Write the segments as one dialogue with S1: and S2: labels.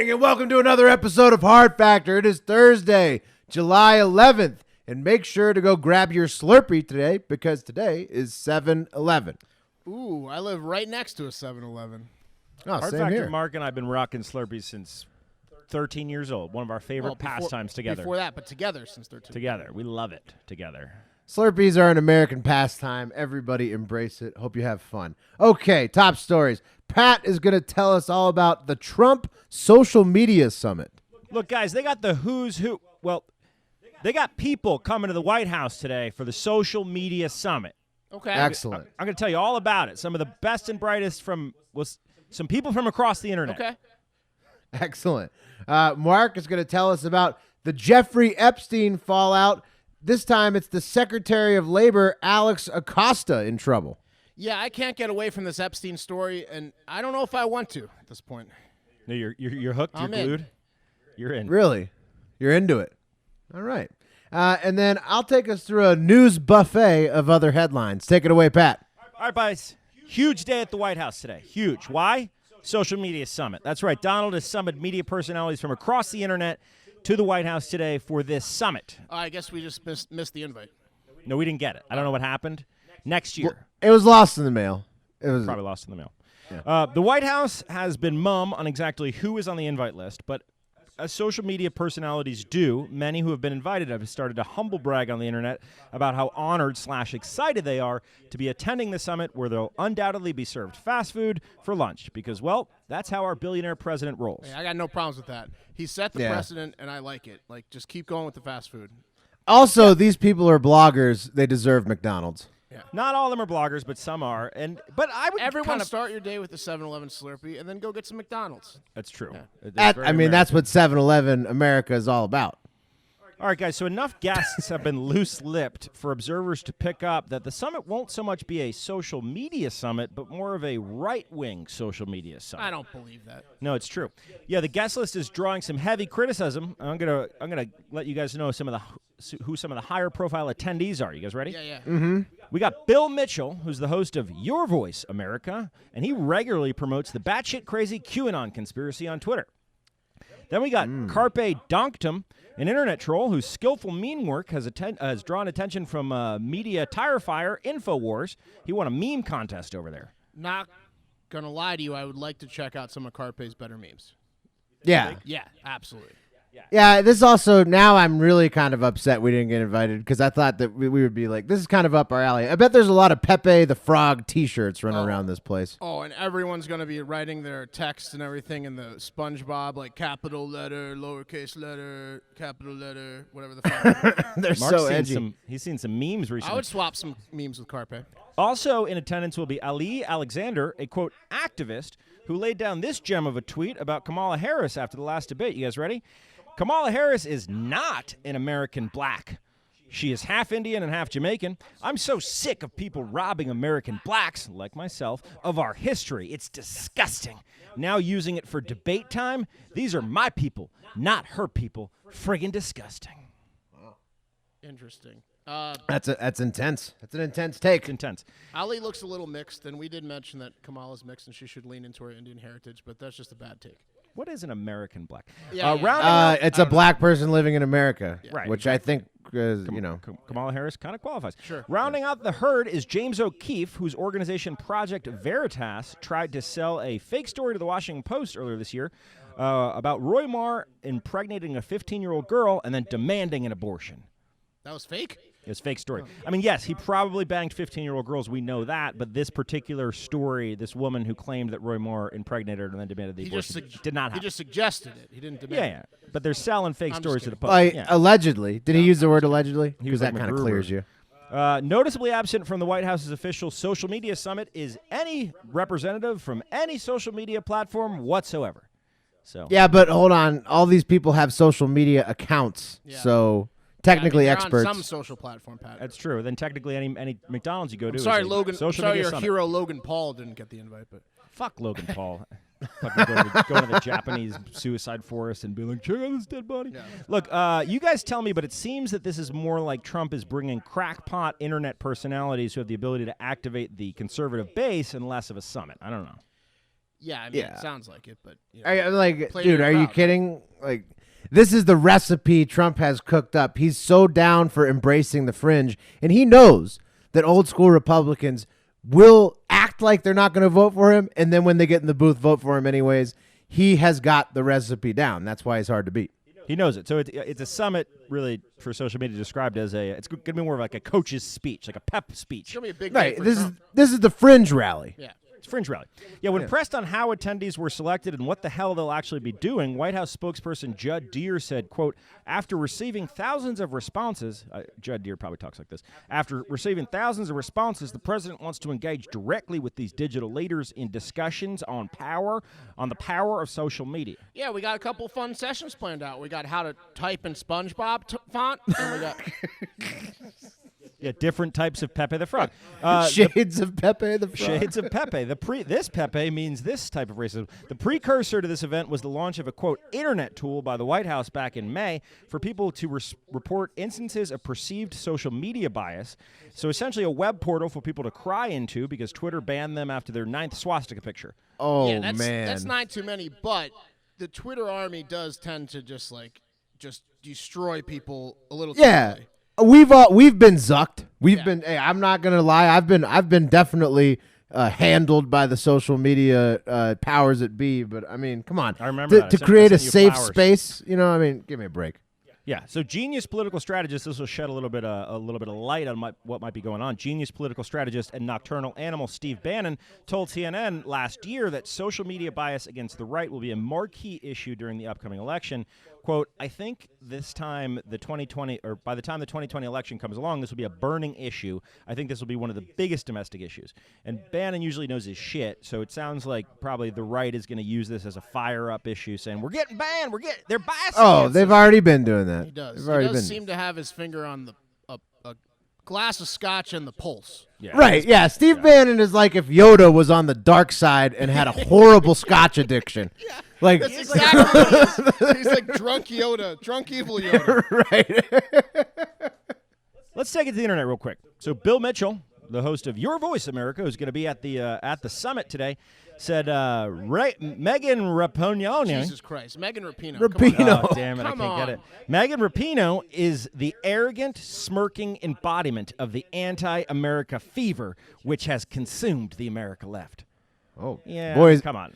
S1: morning, and welcome to another episode of Hard Factor. It is Thursday, July 11th, and make sure to go grab your Slurpee today because today is 7-Eleven.
S2: Ooh, I live right next to a 7-Eleven.
S1: Oh,
S3: Hard
S1: same
S3: Factor,
S1: here.
S3: Mark and I have been rocking Slurpees since 13 years old. One of our favorite pastimes together.
S2: Before that, but together since 13.
S3: Together. We love it together.
S1: Slurpees are an American pastime. Everybody embrace it. Hope you have fun. Okay, top stories. Pat is going to tell us all about the Trump Social Media Summit.
S3: Look, guys, they got the who's who. Well, they got people coming to the White House today for the Social Media Summit.
S2: Okay.
S1: Excellent.
S3: I'm going to tell you all about it. Some of the best and brightest from some people from across the internet.
S2: Okay.
S1: Excellent. Mark is going to tell us about the Jeffrey Epstein fallout. This time it's the Secretary of Labor, Alex Acosta, in trouble.
S2: Yeah, I can't get away from this Epstein story, and I don't know if I want to at this point.
S3: No, you're hooked.
S2: I'm
S3: you're
S2: in.
S3: glued. You're in.
S1: Really? You're into it. All right. And then I'll take us through a news buffet of other headlines. Take it away, Pat.
S3: All right, guys. Huge day at the White House today. Huge. Why? Social Media Summit. That's right. Donald has summoned media personalities from across the internet to the White House today for this summit.
S2: I guess we just missed the invite.
S3: No, we didn't get it. I don't know what happened. Next year.
S1: Well, it was lost in the mail. It was
S3: Probably lost in the mail. Yeah. The White House has been mum on exactly who is on the invite list, but as social media personalities do, many who have been invited have started to humble brag on the internet about how honored/excited they are to be attending the summit where they'll undoubtedly be served fast food for lunch because, well, that's how our billionaire president rolls.
S2: Hey, I got no problems with that. He set the precedent, and I like it. Like, just keep going with the fast food.
S1: Also, these people are bloggers. They deserve McDonald's.
S2: Yeah.
S3: Not all of them are bloggers, but some are. But I would
S2: Everyone start your day with the 7-Eleven Slurpee, and then go get some McDonald's.
S3: That's true.
S2: Yeah.
S3: That's very American.
S1: That's what 7-Eleven America is all about.
S3: All right, guys, so enough guests have been loose-lipped for observers to pick up that the summit won't so much be a social media summit, but more of a right-wing social media summit.
S2: I don't believe that.
S3: No, it's true. Yeah, the guest list is drawing some heavy criticism. I'm gonna let you guys know who some of the higher-profile attendees are. You guys ready?
S2: Yeah.
S1: Mm-hmm.
S3: We got Bill Mitchell, who's the host of Your Voice, America, and he regularly promotes the batshit crazy QAnon conspiracy on Twitter. Then we got Carpe Donktum, an internet troll whose skillful meme work has drawn attention from media tire fire InfoWars. He won a meme contest over there.
S2: Not going to lie to you, I would like to check out some of Carpe's better memes.
S1: Yeah.
S2: Yeah, absolutely.
S1: Yeah, this also, now I'm really kind of upset we didn't get invited because I thought that we would be like, this is kind of up our alley. I bet there's a lot of Pepe the Frog t-shirts running around this place.
S2: Oh, and everyone's going to be writing their texts and everything in the SpongeBob, like capital letter, lowercase letter, capital letter, whatever the fuck.
S1: They're
S3: Mark's
S1: so edgy.
S3: He's seen some memes recently.
S2: I would swap some memes with Carpe.
S3: Also in attendance will be Ali Alexander, a, quote, activist who laid down this gem of a tweet about Kamala Harris after the last debate. You guys ready? Kamala Harris is not an American black. She is half Indian and half Jamaican. I'm so sick of people robbing American blacks, like myself, of our history. It's disgusting. Now using it for debate time? These are my people, not her people. Friggin' disgusting.
S2: Wow. Interesting.
S1: That's intense. That's an intense take.
S3: It's intense.
S2: Ali looks a little mixed, and we did mention that Kamala's mixed and she should lean into her Indian heritage, but that's just a bad take.
S3: What is an American black?
S1: It's a black person living in America,
S3: Right.
S1: which I think,
S3: Kamala Harris kind of qualifies.
S2: Sure.
S3: Rounding out the herd is James O'Keefe, whose organization Project Veritas tried to sell a fake story to the Washington Post earlier this year about Roy Moore impregnating a 15-year-old girl and then demanding an abortion.
S2: That was fake?
S3: It was a fake story. I mean, yes, he probably banged 15-year-old girls. We know that. But this particular story, this woman who claimed that Roy Moore impregnated her and then demanded the abortion, did not happen.
S2: He just suggested it. He didn't demand it.
S3: Yeah. But they're selling fake stories to the public.
S1: Allegedly. Did he use the word allegedly? Because
S3: like
S1: that kind of
S3: McGruber.
S1: clears you.
S3: Noticeably absent from the White House's official social media summit is any representative from any social media platform whatsoever. So
S1: Yeah, but hold on. All these people have social media accounts, so technically
S2: they're
S1: experts.
S2: on some social platform, Pat.
S3: that's true. Then technically any McDonald's you go to
S2: I'm sorry,
S3: is a
S2: Logan.
S3: social
S2: Sorry,
S3: media
S2: your
S3: summit.
S2: hero Logan Paul didn't get the invite, but
S3: Fuck Logan Paul. Fucking go to the Japanese suicide forest and be like, check out this dead body.
S2: Yeah.
S3: Look, you guys tell me, but it seems that this is more like Trump is bringing crackpot internet personalities who have the ability to activate the conservative base and less of a summit. I don't know.
S2: Yeah, I mean,
S1: Yeah.
S2: it sounds like it, but
S1: Like,
S2: Play
S1: dude,
S2: your
S1: are you
S2: crowd,
S1: kidding? Like, this is the recipe Trump has cooked up. He's so down for embracing the fringe, and he knows that old school Republicans will act like they're not going to vote for him, and then when they get in the booth, vote for him anyways. He has got the recipe down. That's why he's hard to beat.
S3: He knows it. So it's a summit, really, for social media described as it's going to be more of like a coach's speech, like a pep speech.
S2: it's gonna be a big
S1: Right.
S2: day for
S1: This
S2: Trump.
S1: is the fringe rally.
S2: Yeah.
S3: It's a fringe rally. Yeah, when pressed on how attendees were selected and what the hell they'll actually be doing, White House spokesperson Judd Deere said, quote, after receiving thousands of responses, Judd Deere probably talks like this, after receiving thousands of responses, the president wants to engage directly with these digital leaders in discussions on the power of social media.
S2: Yeah, we got a couple fun sessions planned out. We got how to type in SpongeBob font, and we got
S3: Yeah, different types of Pepe the Frog.
S1: Shades of Pepe the Frog.
S3: Shades of Pepe. This Pepe means this type of racism. The precursor to this event was the launch of a, quote, internet tool by the White House back in May for people to report instances of perceived social media bias. So essentially a web portal for people to cry into because Twitter banned them after their 9th swastika picture.
S1: Oh,
S2: yeah, that's,
S1: man.
S2: that's not too many, but the Twitter army does tend to just destroy people a little too
S1: Yeah.
S2: early.
S1: We've been zucked. We've
S2: Yeah.
S1: been. Hey, I'm not gonna lie. I've been definitely handled by the social media powers that be. But I mean, come on.
S3: I remember that. I
S1: to
S3: sent- I
S1: create a
S3: sent you
S1: safe
S3: flowers.
S1: space. You know, I mean, give me a break.
S3: Yeah, so genius political strategist. This will shed a little bit of light on what might be going on. Genius political strategist and nocturnal animal Steve Bannon told CNN last year that social media bias against the right will be a marquee issue during the upcoming election. Quote, I think this time by the time the 2020 election comes along, this will be a burning issue. I think this will be one of the biggest domestic issues. And Bannon usually knows his shit, so it sounds like probably the right is going to use this as a fire-up issue, saying, we're getting banned, they're biased.
S1: Oh,
S3: against
S1: they've
S3: us."
S1: already been doing that.
S2: He does.
S1: They've
S2: He
S1: already
S2: does
S1: been.
S2: seem to have his finger on a glass of scotch and the pulse.
S3: Yeah.
S1: Right, yeah. Steve Bannon is like if Yoda was on the dark side and had a horrible scotch addiction. Like,
S2: That's exactly what he is. He's like drunk Yoda, drunk evil Yoda.
S1: right.
S3: Let's take it to the internet real quick. So Bill Mitchell, the host of Your Voice America, who's going to be at the summit today, said Megan Rapinoe.
S2: Jesus Christ. Megan Rapinoe.
S1: Rapinoe.
S2: Come on.
S3: Oh, damn it,
S2: Come
S3: I can't get
S2: on.
S3: it. Megan Rapinoe is the arrogant, smirking embodiment of the anti-America fever which has consumed the America left.
S1: Oh,
S3: Yeah,
S1: boys.
S3: come on.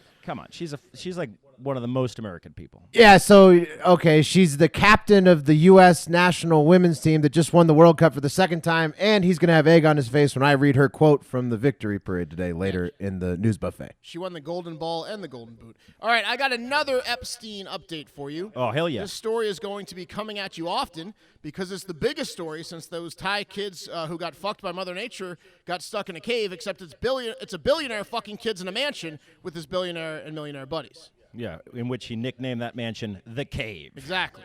S3: She's like one of the most American people.
S1: Yeah, so, okay, she's the captain of the U.S. national women's team that just won the World Cup for the second time, and he's going to have egg on his face when I read her quote from the victory parade today later in the news buffet.
S2: She won the Golden Ball and the Golden Boot. All right, I got another Epstein update for you.
S3: Oh, hell yeah.
S2: This story is going to be coming at you often because it's the biggest story since those Thai kids who got fucked by Mother Nature got stuck in a cave, except it's a billionaire fucking kids in a mansion with his billionaire and millionaire buddies.
S3: Yeah, in which he nicknamed that mansion The Cave.
S2: Exactly.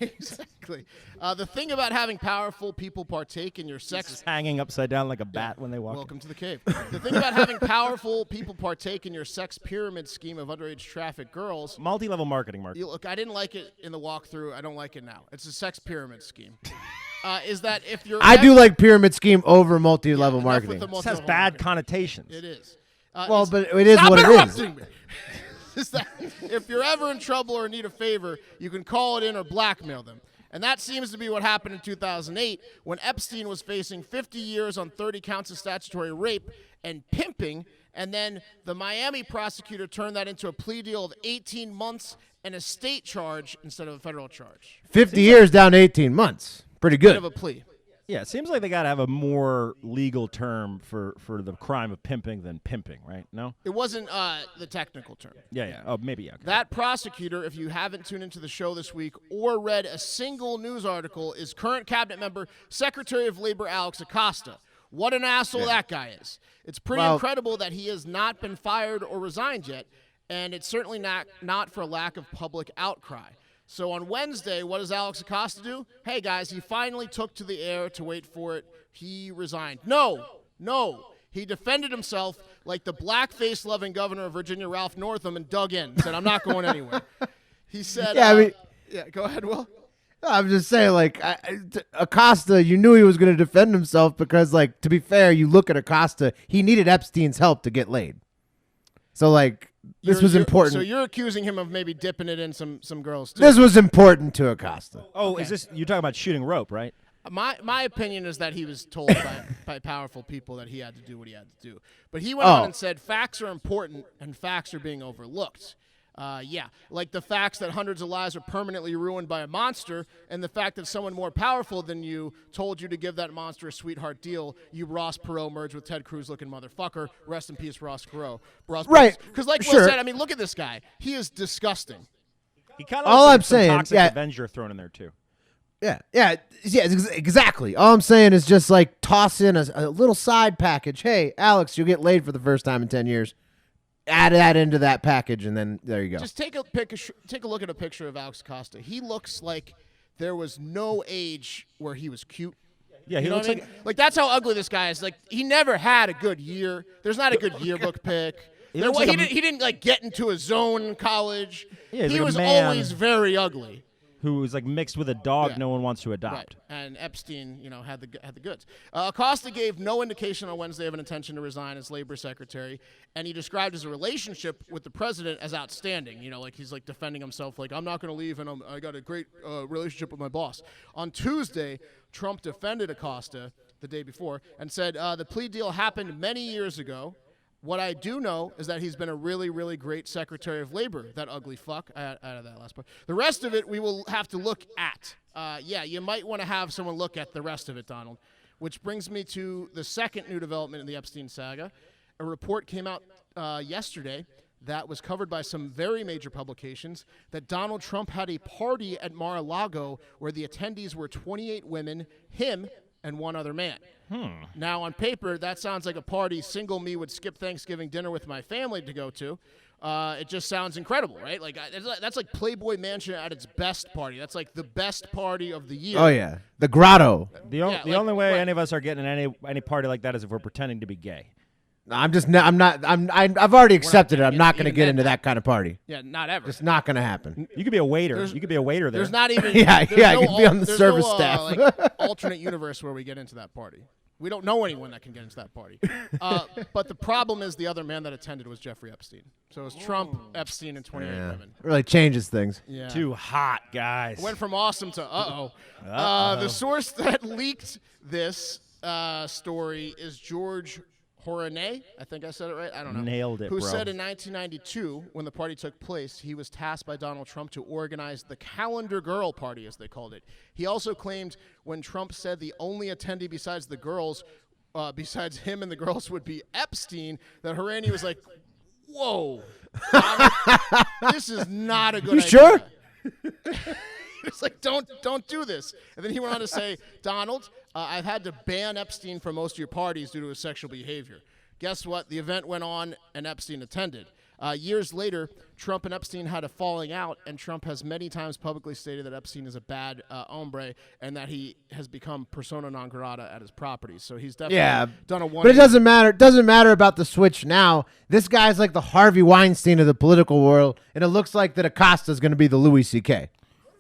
S2: Exactly. The thing about having powerful people partake in your sex...
S3: Just hanging upside down like a bat when they walk in.
S2: Welcome to the cave. The thing about having powerful people partake in your sex pyramid scheme of underage trafficked girls...
S3: Multi-level marketing, Mark.
S2: Look, I didn't like it in the walkthrough. I don't like it now. It's a sex pyramid scheme. Is that if you're...
S1: I do like pyramid scheme over multi-level
S2: enough with
S1: marketing.
S2: the
S3: This has
S2: multi-level
S3: bad
S2: marketing.
S3: connotations.
S2: It is.
S1: Well, but it is
S2: Stop
S1: what it is.
S2: interrupting me. Is that if you're ever in trouble or need a favor, you can call it in or blackmail them. And that seems to be what happened in 2008 when Epstein was facing 50 years on 30 counts of statutory rape and pimping, and then the Miami prosecutor turned that into a plea deal of 18 months and a state charge instead of a federal charge.
S1: 50 years down to 18 months. Pretty
S2: Bit of
S1: good.
S2: a plea.
S3: Yeah, it seems like they got to have a more legal term for the crime of pimping than pimping, right? No?
S2: It wasn't the technical term.
S3: Yeah. Oh, maybe, yeah. Okay.
S2: That prosecutor, if you haven't tuned into the show this week or read a single news article, is current cabinet member, Secretary of Labor Alex Acosta. What an asshole that guy is. It's pretty incredible that he has not been fired or resigned yet, and it's certainly not for lack of public outcry. So on Wednesday, what does Alex Acosta do? Hey, guys, he finally took to the air to wait for it. He resigned. No. He defended himself like the blackface-loving governor of Virginia, Ralph Northam, and dug in. Said, I'm not going anywhere. He said, yeah, go ahead, Will.
S1: I'm just saying, like, Acosta, you knew he was going to defend himself because, like, to be fair, you look at Acosta, he needed Epstein's help to get laid. So like this was important.
S2: So you're accusing him of maybe dipping it in some girls too.
S1: This was important to Acosta.
S3: Oh,
S2: Okay.
S3: is this you talking about shooting rope, right?
S2: My opinion is that he was told by powerful people that he had to do what he had to do. But he went on and said facts are important and facts are being overlooked. Like the facts that hundreds of lives are permanently ruined by a monster, and the fact that someone more powerful than you told you to give that monster a sweetheart deal. You Ross Perot merged with Ted Cruz looking motherfucker. Rest in peace, Ross Perot.
S1: Right.
S2: Because like
S1: Sure.
S2: Will said, I mean, look at this guy. He is disgusting.
S3: He kind of
S1: All
S3: like
S1: I'm
S3: some
S1: saying,
S3: Toxic
S1: yeah.
S3: Avenger thrown in there too.
S1: Yeah, exactly. All I'm saying is just like toss in a little side package. Hey, Alex, you'll get laid for the first time in 10 years. Add that into that package, and then there you go.
S2: Just take a look at a picture of Alex Acosta. He looks like there was no age where he was cute.
S3: Yeah, he
S2: You know
S3: looks
S2: what I mean? Like that's how ugly this guy is. Like he never had a good year. There's not a good yearbook pick.
S3: He looks like
S2: He didn't like get into a zone in college.
S3: Yeah, he's
S2: he
S3: like a
S2: was
S3: man.
S2: always very ugly.
S3: who was like mixed with a dog
S2: Yeah.
S3: no one wants to adopt.
S2: Right. And Epstein, had the goods. Acosta gave no indication on Wednesday of an intention to resign as labor secretary, and he described his relationship with the president as outstanding. Like he's like defending himself, like I'm not going to leave, and I got a great relationship with my boss. On Tuesday, Trump defended Acosta the day before and said the plea deal happened many years ago. What I do know is that he's been a really, really great Secretary of Labor, that ugly fuck. Out of that last part. The rest of it we will have to look at. You might want to have someone look at the rest of it, Donald. Which brings me to the second new development in the Epstein saga. A report came out yesterday that was covered by some very major publications that Donald Trump had a party at Mar-a-Lago where the attendees were 28 women, him, and one other man. Now, on paper, that sounds like a party single me would skip Thanksgiving dinner with my family to go to. It just sounds incredible, right? Like that's like Playboy Mansion at its best party. That's like the best party of the year.
S1: Oh yeah, the grotto.
S3: The only way any of us are getting any party like that is if we're pretending to be gay.
S1: I've already accepted it. I'm not going to
S2: even
S1: get
S2: that
S1: into
S2: now.
S1: that kind of party.
S2: Yeah, not ever.
S1: It's not going to happen.
S3: You could be a waiter. You could be a waiter there.
S2: There's not even.
S1: Yeah,
S2: there's
S1: yeah,
S2: no
S1: you could be on the
S2: there's
S1: service
S2: no,
S1: staff.
S2: Like, alternate universe where we get into that party. We don't know anyone that can get into that party. But the problem is the other man that attended was Jeffrey Epstein. So it was Trump, Epstein, and 28 women.
S1: Really changes things.
S2: Yeah.
S3: Too hot, guys.
S2: Went from awesome to the source that leaked this story is George Horanay. I think I said it right. I don't know.
S3: Nailed it,
S2: Who
S3: bro.
S2: said in 1992, when the party took place, he was tasked by Donald Trump to organize the Calendar Girl Party, as they called it. He also claimed when Trump said the only attendee besides the girls, besides him and the girls, would be Epstein, that Horanay was like, "Whoa, Donald, this is not a good idea."
S1: Sure?
S2: It's like, don't do this. And then he went on to say, Donald, I've had to ban Epstein from most of your parties due to his sexual behavior. Guess what? The event went on, and Epstein attended. Years later, Trump and Epstein had a falling out, and Trump has many times publicly stated that Epstein is a bad hombre and that he has become persona non grata at his properties. So he's definitely done a 180.
S1: But it doesn't matter. It doesn't matter about the switch now. This guy's like the Harvey Weinstein of the political world, and it looks like that Acosta is going to be the Louis C.K.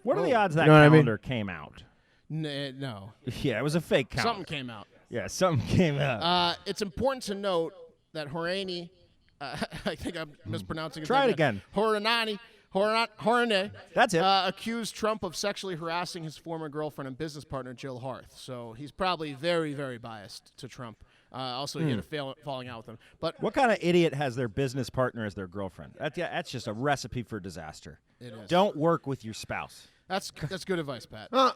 S3: What are the odds that
S1: You know what I mean?
S3: calendar came out?
S2: No.
S3: Yeah, it was a fake calendar.
S2: Something came out.
S3: Yeah, something came out.
S2: It's important to note that Horanay, I think I'm mispronouncing his
S3: Try
S2: name.
S3: it again.
S2: Horanay,
S3: That's it.
S2: accused Trump of sexually harassing his former girlfriend and business partner, Jill Harth. So he's probably very, very biased to Trump. Also, he had a falling out with him. But
S3: What kind of idiot has their business partner as their girlfriend? That's just a recipe for disaster.
S2: It is.
S3: Don't work with your spouse.
S2: That's good advice, Pat.
S1: I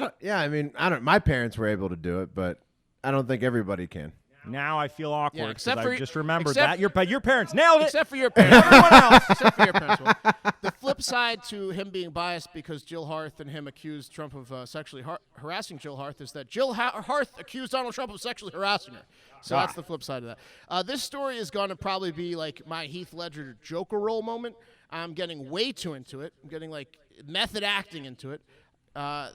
S1: don't. Yeah, I mean, I don't. My parents were able to do it, but I don't think everybody can.
S3: Now I feel awkward
S2: Yeah,
S3: because
S2: except
S3: I
S2: for-
S3: just remembered
S2: except-
S3: that your parents nailed it.
S2: Except for your parents. Everyone else, except for your parents. Will. The flip side to him being biased because Jill Harth and him accused Trump of sexually harassing Jill Harth is that Jill Harth accused Donald Trump of sexually harassing her. So that's the flip side of that. This story is going to probably be like my Heath Ledger Joker role moment. I'm getting way too into it. I'm getting like method acting into it.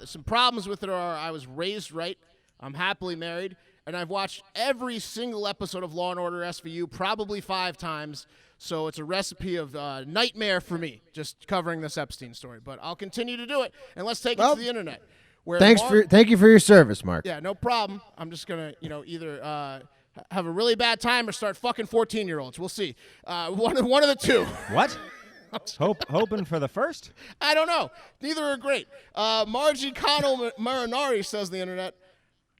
S2: Some problems with it are I was raised right. I'm happily married. And I've watched every single episode of Law & Order SVU probably 5 times. So it's a recipe of nightmare for me just covering this Epstein story. But I'll continue to do it. And let's take it to the internet. Where
S1: Thank you for your service, Mark.
S2: Yeah, no problem. I'm just going to, either have a really bad time or start fucking 14-year-olds. We'll see. One of the two.
S3: What? Hoping for the first?
S2: I don't know. Neither are great. Margie Connell Marinari says the internet,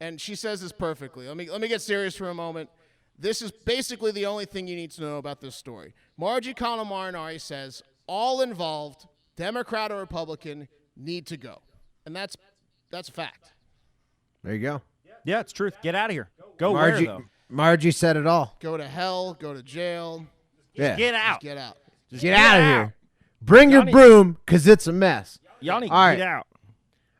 S2: and she says this perfectly. Let me get serious for a moment. This is basically the only thing you need to know about this story. Margie Connell Marinari says all involved, Democrat or Republican, need to go, and that's a fact.
S1: There you go.
S3: Yeah, it's truth. Get out of here. Go
S1: Margie,
S3: where, though?
S1: Margie said it all.
S2: Go to hell. Go to jail.
S1: Yeah.
S3: Get out.
S2: Just get out.
S1: Just get out of here. Bring your
S3: Yanni-
S1: broom, because it's a mess.
S3: Yanni,
S1: All right.
S3: get out.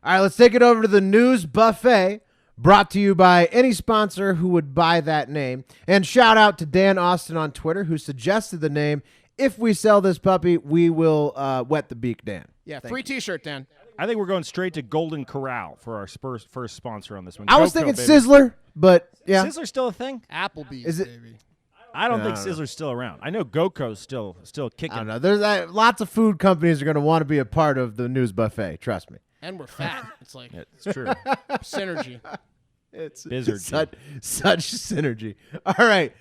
S1: All right, let's take it over to the news buffet, brought to you by any sponsor who would buy that name. And shout out to Dan Austin on Twitter, who suggested the name. If we sell this puppy, we will wet the beak, Dan.
S2: Yeah, free T-shirt, Dan.
S3: I think we're going straight to Golden Corral for our first sponsor on this one.
S1: I was
S3: GoPro,
S1: thinking
S3: baby.
S1: Sizzler, but yeah.
S3: Sizzler's still a thing?
S2: Applebee's,
S1: Is it-
S2: baby.
S3: I don't
S1: No,
S3: think
S1: I don't know.
S3: Sizzler's still around. I know GoCo's still kicking.
S1: I don't know. There's lots of food companies are going to want to be a part of the news buffet. Trust me.
S2: And we're fat. It's like
S3: It's true.
S2: synergy.
S1: It's
S3: Bizzard.
S1: such synergy. All right.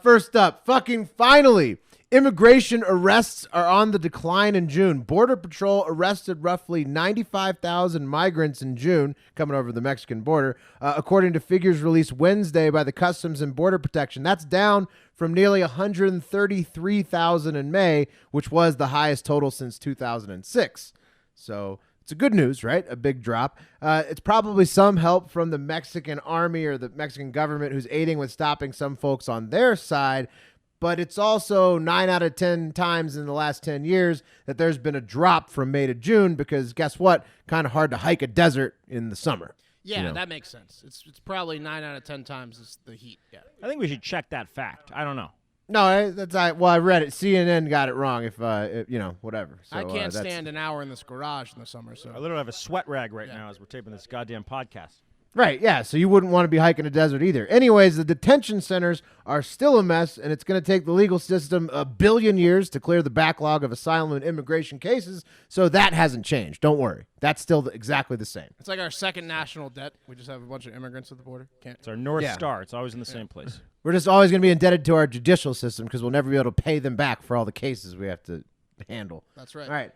S1: First up, fucking finally, immigration arrests are on the decline in June. Border Patrol arrested roughly 95,000 migrants in June coming over the Mexican border, according to figures released Wednesday by the Customs and Border Protection. That's down from nearly 133,000 in May, which was the highest total since 2006. So it's a good news, right? A big drop. It's probably some help from the Mexican army or the Mexican government who's aiding with stopping some folks on their side. But it's also 9 out of 10 times in the last 10 years that there's been a drop from May to June because guess what? Kind of hard to hike a desert in the summer.
S2: Yeah,
S1: You know.
S2: that makes sense. It's probably 9 out of 10 times is the heat. Yeah.
S3: I think we should check that fact. I don't know.
S1: No, I read it. CNN got it wrong. If whatever. So,
S2: I can't
S1: that's-
S2: stand an hour in this garage in the summer. So
S3: I literally have a sweat rag right now as we're taping this goddamn podcast.
S1: Right, yeah, so you wouldn't want to be hiking a desert either. Anyways, the detention centers are still a mess, and it's going to take the legal system 1 billion years to clear the backlog of asylum and immigration cases, so that hasn't changed. Don't worry. That's still exactly the same.
S2: it's like our second national debt. We just have a bunch of immigrants at the border. Can't.
S3: It's our North
S1: Yeah.
S3: Star. It's always in the same place.
S1: We're just always going to be indebted to our judicial system because we'll never be able to pay them back for all the cases we have to handle.
S2: That's right.
S1: All right,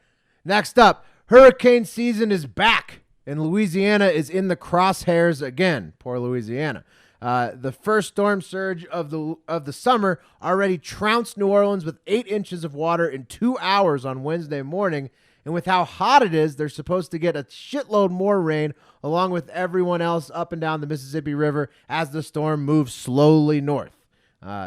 S1: next up, hurricane season is back. And Louisiana is in the crosshairs again. Poor Louisiana. The first storm surge of the summer already trounced New Orleans with 8 inches of water in 2 hours on Wednesday morning. And with how hot it is, they're supposed to get a shitload more rain along with everyone else up and down the Mississippi River as the storm moves slowly north.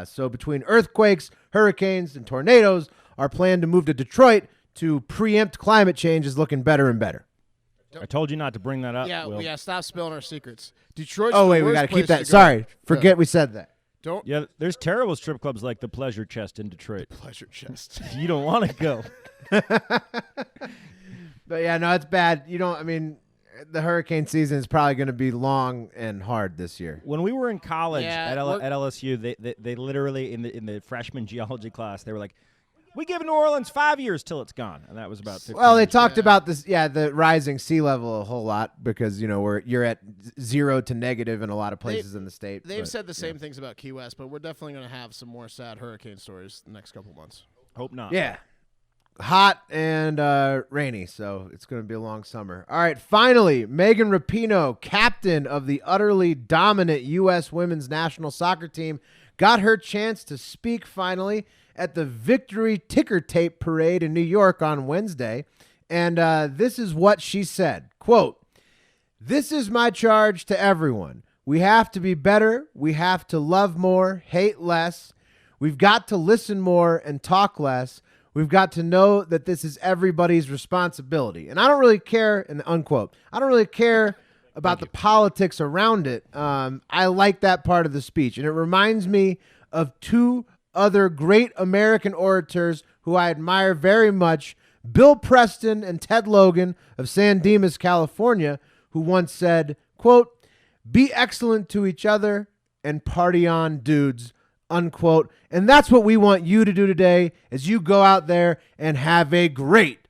S1: So between earthquakes, hurricanes, and tornadoes, our plan to move to Detroit to preempt climate change is looking better and better.
S3: I told you not to bring that up.
S2: Yeah,
S3: Will.
S2: yeah. Stop spilling our secrets. Detroit's
S1: Oh,
S2: the
S1: wait, we
S2: worst
S1: got to keep
S2: place
S1: that.
S2: to go.
S1: Sorry, forget we said that.
S2: Don't
S3: Yeah, there's terrible strip clubs like the Pleasure Chest in Detroit.
S2: pleasure chest.
S3: You don't want to go.
S1: But yeah, no, it's bad. The hurricane season is probably going to be long and hard this year.
S3: When we were in college
S2: Yeah,
S3: at LSU, they literally in the freshman geology class, they were like, "We give New Orleans 5 years till it's gone," and that was about 15
S1: Well, they
S3: years.
S1: talked about this, the rising sea level a whole lot because you're at 0 to negative in a lot of places in the state.
S2: They've
S1: but,
S2: said the same things about Key West, but we're definitely going to have some more sad hurricane stories the next couple months.
S3: Hope not.
S1: Yeah. Hot and rainy, so it's going to be a long summer. All right, finally, Megan Rapinoe, captain of the utterly dominant U.S. women's national soccer team, got her chance to speak finally at the Victory Ticker Tape Parade in New York on Wednesday. And this is what she said, quote, "This is my charge to everyone. We have to be better. We have to love more, hate less. We've got to listen more and talk less. We've got to know that this is everybody's responsibility." And I don't really care, and unquote, I don't really care about the politics around it. I like that part of the speech. And it reminds me of 2 other great American orators who I admire very much, Bill Preston and Ted Logan of San Dimas, California, who once said, quote, "Be excellent to each other and party on, dudes," unquote. And that's what we want you to do today as you go out there and have a great